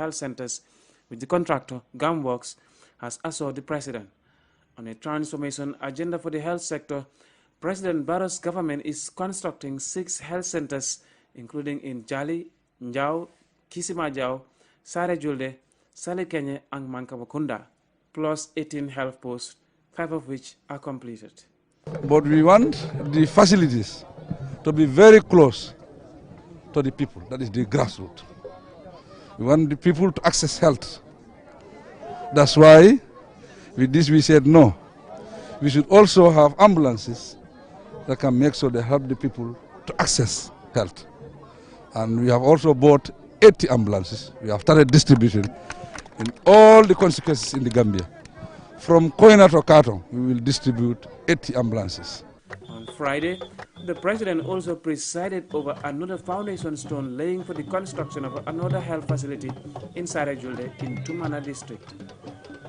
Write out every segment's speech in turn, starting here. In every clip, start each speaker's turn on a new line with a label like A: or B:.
A: health centers with the contractor, GAMWorks, has assured the president. On a transformation agenda for the health sector, President Barrow's government is constructing 6 health centers, including in Jali, Njau, Kisimajau, Sare Julde, Sale Kenye, and Mankamakunda, plus 18 health posts, 5 of which are completed.
B: But we want the facilities to be very close to the people, that is the grassroots. We want the people to access health. That's why with this we said no. We should also have ambulances that can make sure they help the people to access health. And we have also bought 80 ambulances. We have started distribution in all the constituencies in the Gambia. From Koina to Kartong, we will distribute 80 ambulances.
A: On Friday, the president also presided over another foundation stone laying for the construction of another health facility in Sare Julde in Tumana district.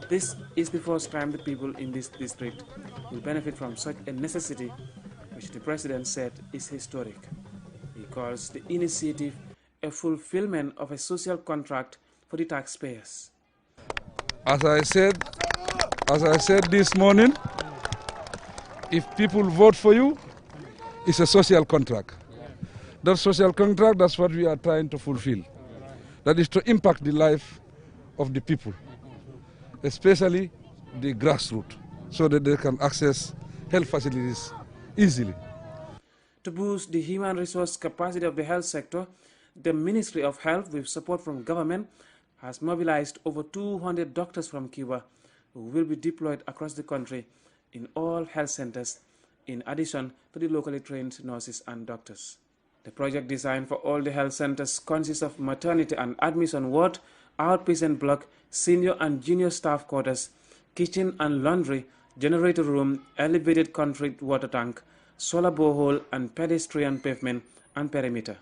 A: This is the first time the people in this district will benefit from such a necessity, which the president said is historic. He calls the initiative a fulfillment of a social contract for the taxpayers.
B: As I said this morning, if people vote for you, it's a social contract. That social contract, that's what we are trying to fulfill. That is to impact the life of the people, especially the grassroots, so that they can access health facilities easily.
A: To boost the human resource capacity of the health sector, the Ministry of Health, with support from government, has mobilized over 200 doctors from Cuba who will be deployed across the country in all health centers, in addition to the locally trained nurses and doctors. The project designed for all the health centers consists of maternity and admission ward, outpatient block, senior and junior staff quarters, kitchen and laundry, generator room, elevated concrete water tank, solar borehole, and pedestrian pavement and perimeter.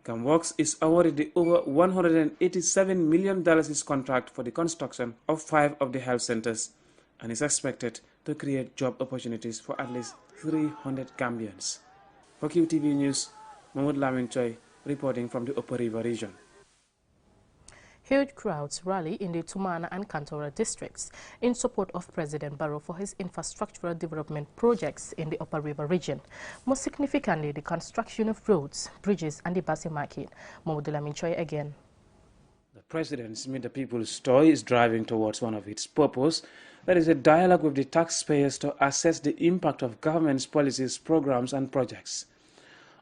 A: GAMWorks is awarded the over $187 million contract for the construction of 5 of the health centers and is expected to create job opportunities for at least 300 Gambians. For QTV News, Mahmoud Lamin Choi reporting from the Upper River region.
C: Huge crowds rally in the Tumana and Kantora districts in support of President Barrow for his infrastructural development projects in the Upper River region. Most significantly, the construction of roads, bridges, and the Basi market. Mahmoud Lamin Choi again.
A: The President's Meet the People's story is driving towards one of its purpose, that is a dialogue with the taxpayers to assess the impact of government's policies, programs, and projects.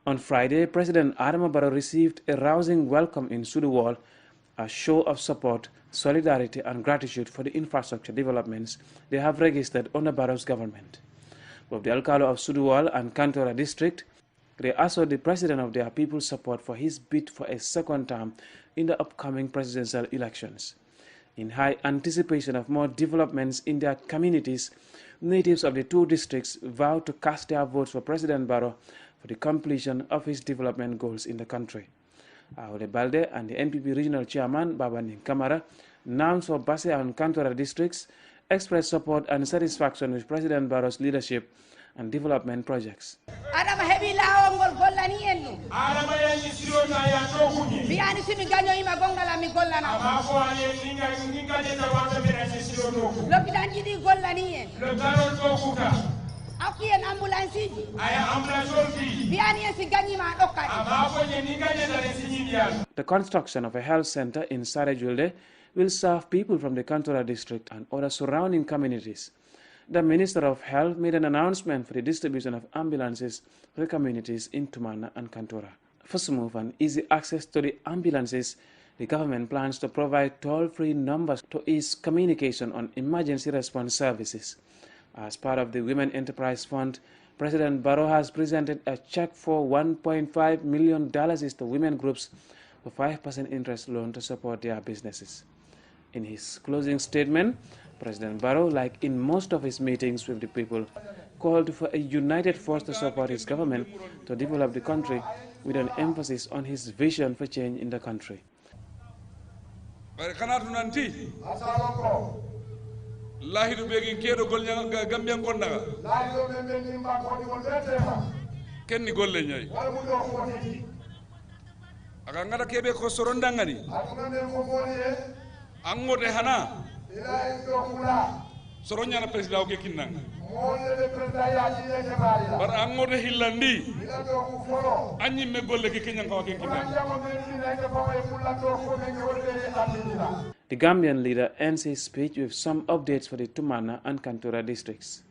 A: On Friday, President Adama Barrow received a rousing welcome in Suduwal, a show of support, solidarity, and gratitude for the infrastructure developments they have registered under Barrow's government. Both the Alcalo of Suduwal and Kantora district, they assured the President of their people's support for his bid for a second term in the upcoming presidential elections. In high anticipation of more developments in their communities, natives of the 2 districts vowed to cast their votes for President Barrow for the completion of his development goals in the country. Aole Balde and the NPP Regional Chairman Babaning Kamara, nouns for Basse and Kantora districts, expressed support and satisfaction with President Barrow's leadership and development projects. The construction of a health center in Sare Julde will serve people from the Kantora district and other surrounding communities. The Minister of Health made an announcement for the distribution of ambulances for the communities in Tumana and Kantora. For smooth and easy access to the ambulances, the government plans to provide toll-free numbers to ease communication on emergency response services. As part of the Women Enterprise Fund, President Barrow has presented a check for $1.5 million to women groups for 5% interest loan to support their businesses. In his closing statement, President Barrow, like in most of his meetings with the people, called for a united force to support his government to develop the country with an emphasis on his vision for change in the country.
B: Lahiru begin kedo golnya Gambian kondaga kenni golle nyai Agangara kebe ko sorondangani. Angote hana. Soronya na president oke kinang. Bar angote hillandi. Anyi me golle ke Kenyan ko kinang.
A: The Gambian leader ends his speech with some updates for the Tumana and Kantora districts.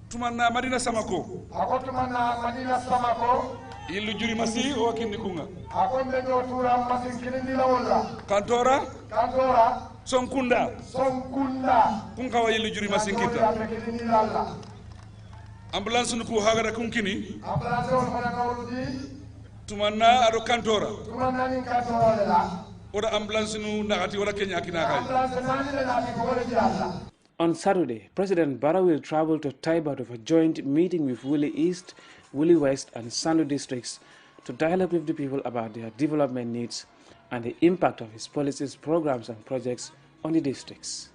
B: Tumana Madina Samako.
D: Tumana Madina Samako.
B: Ilu juri masi o kindi kunga.
D: Akonde jotura masin kilindi la wala.
B: Kantora.
D: Kantora.
B: Sonkunda.
D: Sonkunda.
B: Kunka wa ilu juri masin kita. Ambulance nuku hagara kunkini.
D: Ambulance wala nawludi.
B: Tumana ado Kantora.
D: Tumana ni Kantora la.
B: Oda ambulance nu nakati wala Kenya kinakai.
D: Ambulance nani le nati ko wala jalla.
A: On Saturday, President Barrow will travel to Taiba for a joint meeting with Woolly East, Woolly West and Sandu districts to dialogue with the people about their development needs and the impact of his policies, programs and projects on the districts.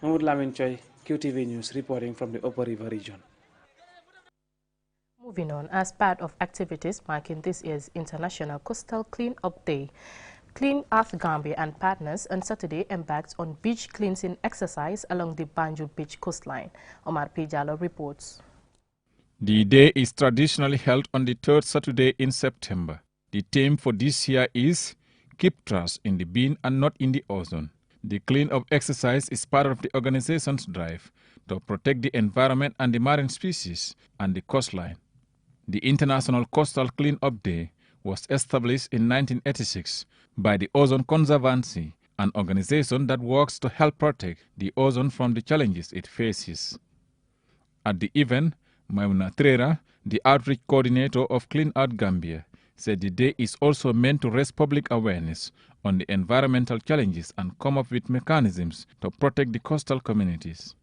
A: Mahmoud Lamin Choi, QTV News, reporting from the Upper River region.
C: Moving on, as part of activities marking this year's International Coastal Clean-up Day, Clean Earth Gambia and partners on Saturday embarked on beach cleansing exercise along the Banjul Beach coastline. Omar P. Jallo reports.
E: The day is traditionally held on the third Saturday in September. The theme for this year is Keep Trash in the Bin and Not in the Ozone. The clean-up exercise is part of the organization's drive to protect the environment and the marine species and the coastline. The International Coastal Clean-up Day was established in 1986 by the Ozone Conservancy, an organization that works to help protect the ozone from the challenges it faces. At the event, Maimuna Trera, the outreach coordinator of Clean Earth Gambia, said the day is also meant to raise public awareness on the environmental challenges and come up with mechanisms to protect the coastal communities.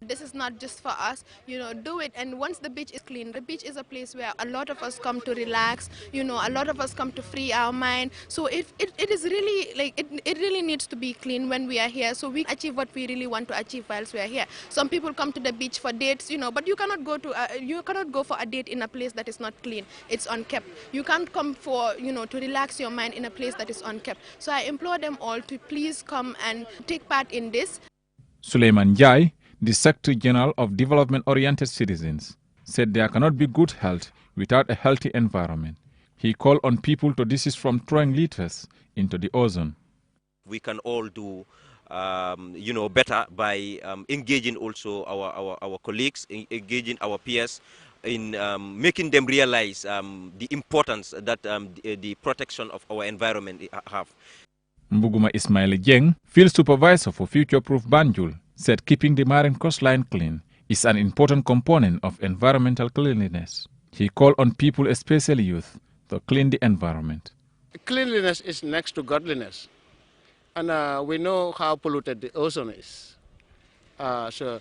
F: This is not just for us, do it. And once the beach is clean, the beach is a place where a lot of us come to relax, a lot of us come to free our mind. So it is really, it really needs to be clean when we are here, so we achieve what we really want to achieve whilst we are here. Some people come to the beach for dates, but you cannot go for a date in a place that is not clean, it's unkept. You can't come for, to relax your mind in a place that is unkept. So I implore them all to please come and take part in this.
E: Suleiman Jai, the Secretary General of Development-Oriented Citizens, said there cannot be good health without a healthy environment. He called on people to desist from throwing litters into the ozone.
G: We can all do, better by engaging also our colleagues, engaging our peers in making them realize the importance that the protection of our environment have.
E: Mbuguma Ismail Jeng, Field Supervisor for Future Proof Banjul, said keeping the marine coastline clean is an important component of environmental cleanliness. He called on people, especially youth, to clean the environment.
H: Cleanliness is next to godliness. And we know how polluted the ozone is. So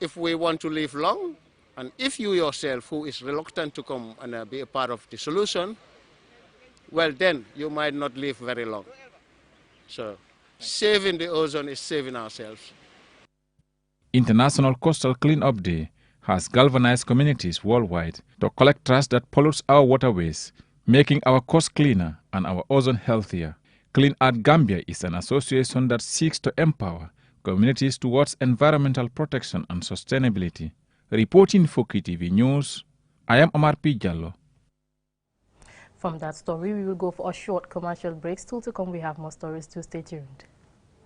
H: if we want to live long, and if you yourself, who is reluctant to come and be a part of the solution, well then you might not live very long. So saving the ozone is saving ourselves.
E: International Coastal Clean-up Day has galvanized communities worldwide to collect trash that pollutes our waterways, making our coast cleaner and our ozone healthier. Clean Earth Gambia is an association that seeks to empower communities towards environmental protection and sustainability. Reporting for QTV News, I am Omar P. Jallo.
C: From that story, we will go for a short commercial break. Still to come, we have more stories, to stay tuned.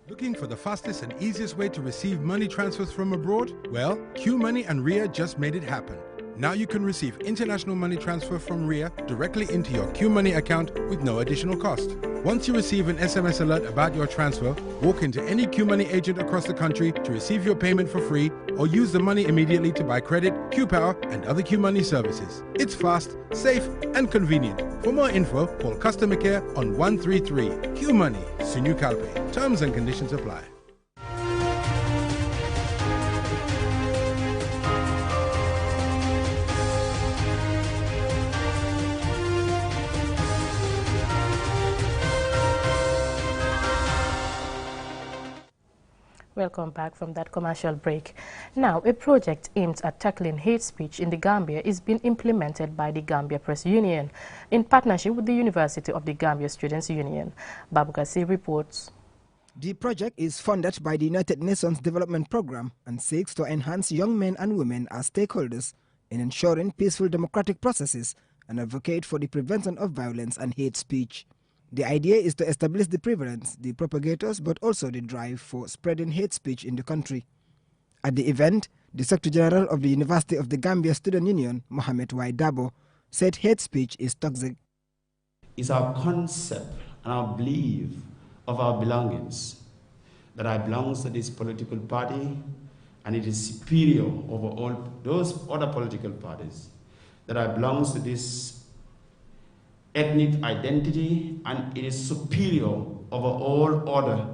I: Looking for the fastest and easiest way to receive money transfers from abroad? Well, QMoney and Ria just made it happen. Now you can receive international money transfer from Ria directly into your QMoney account with no additional cost. Once you receive an SMS alert about your transfer, walk into any QMoney agent across the country to receive your payment for free, or use the money immediately to buy credit, QPower and other QMoney services. It's fast, safe and convenient. For more info, call customer care on 133. QMoney, Sinu Calpe. Terms and conditions apply.
C: Welcome back from that commercial break. Now, a project aimed at tackling hate speech in the Gambia is being implemented by the Gambia Press Union in partnership with the University of the Gambia Students Union. Babukasi reports.
J: The project is funded by the United Nations Development Programme and seeks to enhance young men and women as stakeholders in ensuring peaceful democratic processes and advocate for the prevention of violence and hate speech. The idea is to establish the prevalence, the propagators, but also the drive for spreading hate speech in the country. At the event, the Secretary General of the University of the Gambia Student Union, Mohamed Y. Dabo, said hate speech is toxic.
K: It's our concept and our belief of our belongings, that I belong to this political party and it is superior over all those other political parties, that I belong to this ethnic identity and it is superior over all other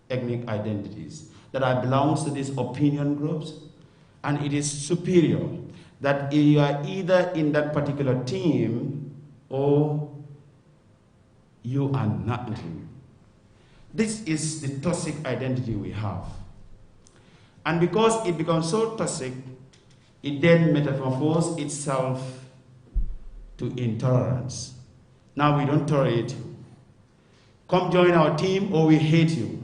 K: ethnic identities, that I belong to these opinion groups and it is superior, that you are either in that particular team or you are nothing. This is the toxic identity we have. And because it becomes so toxic, it then metamorphoses itself to intolerance. Now we don't tolerate you. Come join our team or we hate you.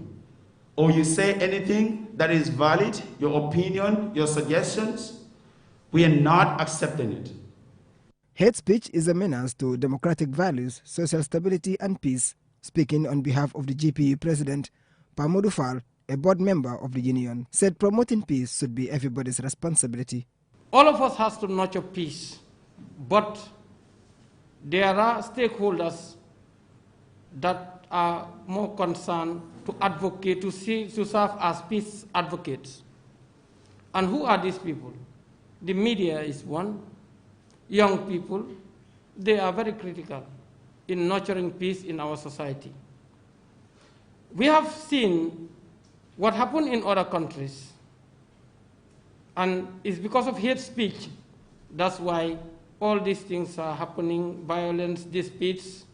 K: Or you say anything that is valid, your opinion, your suggestions, we are not accepting it.
J: Hate speech is a menace to democratic values, social stability and peace. Speaking on behalf of the GPU president, Pamodu Fall, a board member of the union, said promoting peace should be everybody's responsibility.
L: All of us has to nurture peace, but there are stakeholders that are more concerned to advocate, to serve as peace advocates. And who are these people? The media is one. Young people, they are very critical in nurturing peace in our society. We have seen what happened in other countries, and it's because of hate speech. That's why all these things are happening, violence, disputes.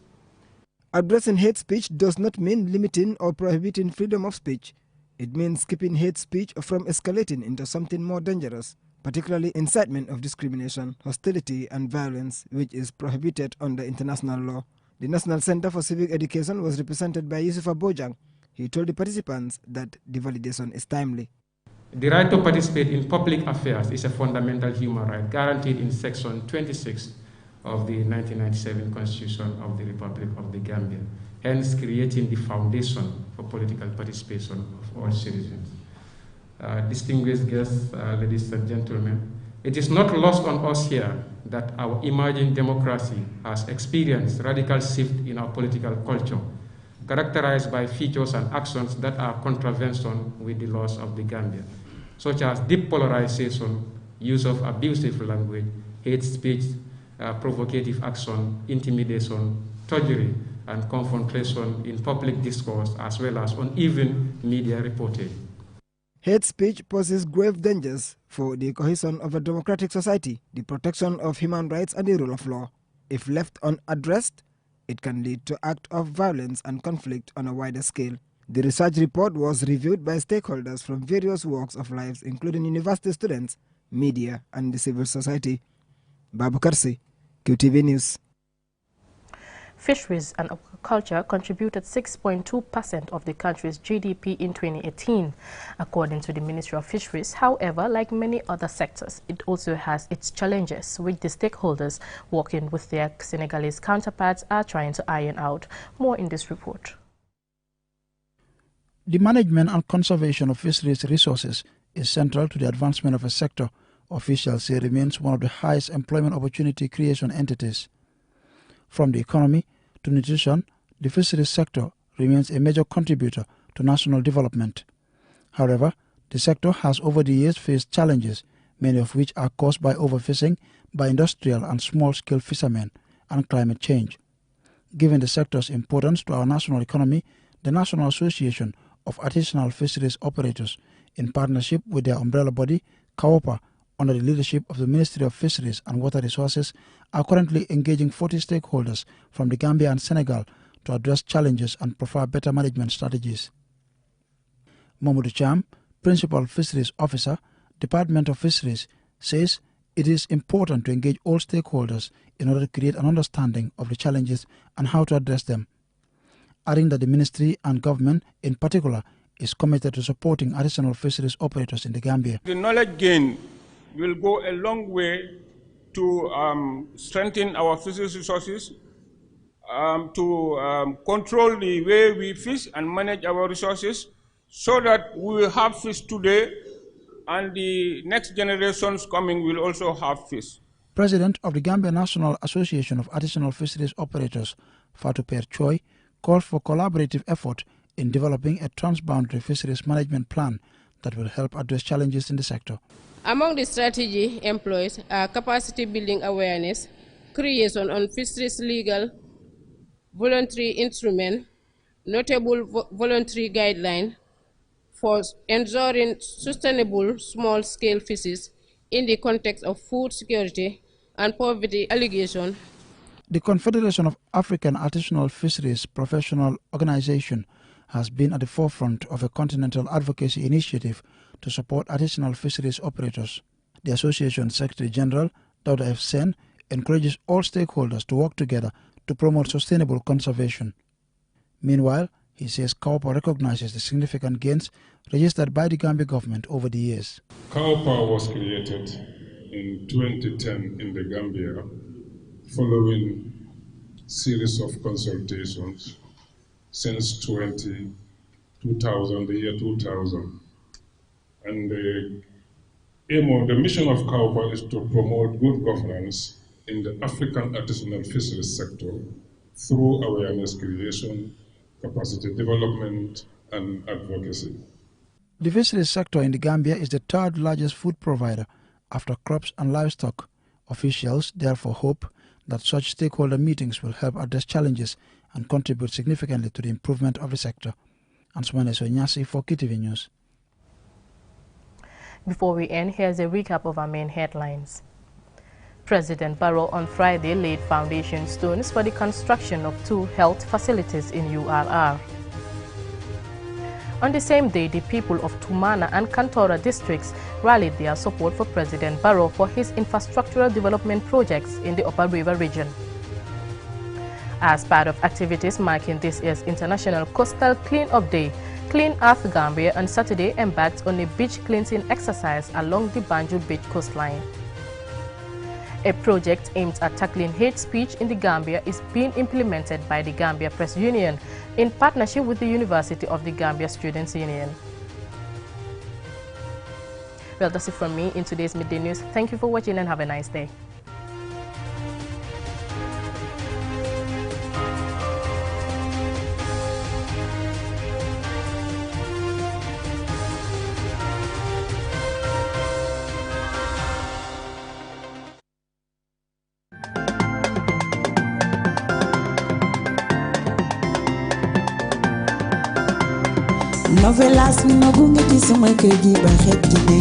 J: Addressing hate speech does not mean limiting or prohibiting freedom of speech. It means keeping hate speech from escalating into something more dangerous, particularly incitement of discrimination, hostility and violence, which is prohibited under international law. The National Center for Civic Education was represented by Yusufa Bojang. He told the participants that the validation is timely.
M: The right to participate in public affairs is a fundamental human right guaranteed in Section 26 of the 1997 Constitution of the Republic of the Gambia, hence creating the foundation for political participation of all citizens. Distinguished guests, ladies and gentlemen, it is not lost on us here that our emerging democracy has experienced radical shift in our political culture, characterized by features and actions that are contravention with the laws of the Gambia, such as deep polarization, use of abusive language, hate speech, provocative action, intimidation, perjury, and confrontation in public discourse, as well as uneven media reporting.
J: Hate speech poses grave dangers for the cohesion of a democratic society, the protection of human rights and the rule of law. If left unaddressed, it can lead to acts of violence and conflict on a wider scale. The research report was reviewed by stakeholders from various walks of life, including university students, media, and the civil society. Babu Karsi, QTV News.
C: Fisheries and aquaculture contributed 6.2% of the country's GDP in 2018, according to the Ministry of Fisheries. However, like many other sectors, it also has its challenges, which the stakeholders working with their Senegalese counterparts are trying to iron out. More in this report.
N: The management and conservation of fisheries resources is central to the advancement of a sector. Officials say it remains one of the highest employment opportunity creation entities. From the economy to nutrition, the fisheries sector remains a major contributor to national development. However, the sector has over the years faced challenges, many of which are caused by overfishing by industrial and small-scale fishermen and climate change. Given the sector's importance to our national economy, the National Association of Artisanal Fisheries Operators, in partnership with their umbrella body, CAOPA, under the leadership of the Ministry of Fisheries and Water Resources, are currently engaging 40 stakeholders from the Gambia and Senegal to address challenges and prefer better management strategies. Mamadou Cham, Principal Fisheries Officer, Department of Fisheries, says it is important to engage all stakeholders in order to create an understanding of the challenges and how to address them, adding that the ministry and government in particular is committed to supporting artisanal fisheries operators in the Gambia.
O: The knowledge gain will go a long way to strengthen our fisheries resources, to control the way we fish and manage our resources, so that we will have fish today and the next generations coming will also have fish.
N: President of the Gambia National Association of Artisanal Fisheries Operators, Fatou Per Choi, called for collaborative effort in developing a transboundary fisheries management plan that will help address challenges in the sector.
P: Among the strategy employed are capacity building awareness, creation on fisheries legal, voluntary instrument, notable voluntary guideline for ensuring sustainable small-scale fishes in the context of food security and poverty alleviation.
N: The Confederation of African Artisanal Fisheries Professional Organization has been at the forefront of a continental advocacy initiative to support artisanal fisheries operators. The association's Secretary General, Dr. F. Sen, encourages all stakeholders to work together to promote sustainable conservation. Meanwhile, he says CAWPA recognizes the significant gains registered by the Gambia government over the years.
Q: CAWPA was created in 2010 in the Gambia following a series of consultations since 2000, the year 2000. And the mission of CAWPA is to promote good governance in the African artisanal fisheries sector through awareness creation, capacity development, and advocacy.
N: The fisheries sector in the Gambia is the third largest food provider after crops and livestock. Officials therefore hope that such stakeholder meetings will help address challenges and contribute significantly to the improvement of the sector. Ansumane Sonyasi for KTV News.
C: Before we end, here's a recap of our main headlines. President Barrow on Friday laid foundation stones for the construction of 2 health facilities in URR. On the same day, the people of Tumana and Kantora districts rallied their support for President Barrow for his infrastructural development projects in the Upper River region. As part of activities marking this year's International Coastal Clean-Up Day, Clean Earth Gambia on Saturday embarked on a beach cleansing exercise along the Banjul Beach coastline. A project aimed at tackling hate speech in the Gambia is being implemented by the Gambia Press Union in partnership with the University of the Gambia Students' Union. Well, that's it from me in today's Midday News. Thank you for watching and have a nice day.
R: Novelas no gunge ci sama kër gi ba xet ci ne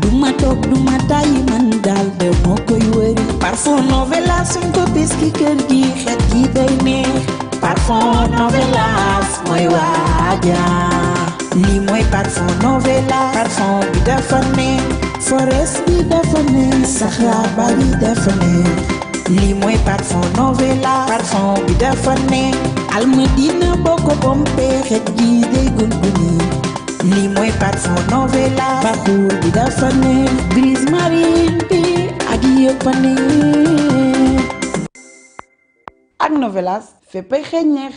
R: duma toog duma tàyyi man daal de moo koy wëri parfum Novelas suñ ko bis ki kër gi xet gi day neex parfum Novelas mooy waaja lii mooy parfum Novelas parfum bi dafa neex forest bi dafa neex saxaar ba bi dafa neex lii mooy parfum Novelas parfum bi dafa neex Almadina boko bombe xet gi day gunguni lii mooy parfum Novelas parfum bi dafa neex brise marine bi ak yëpp a neex ak Novelas féppay xeeñ neex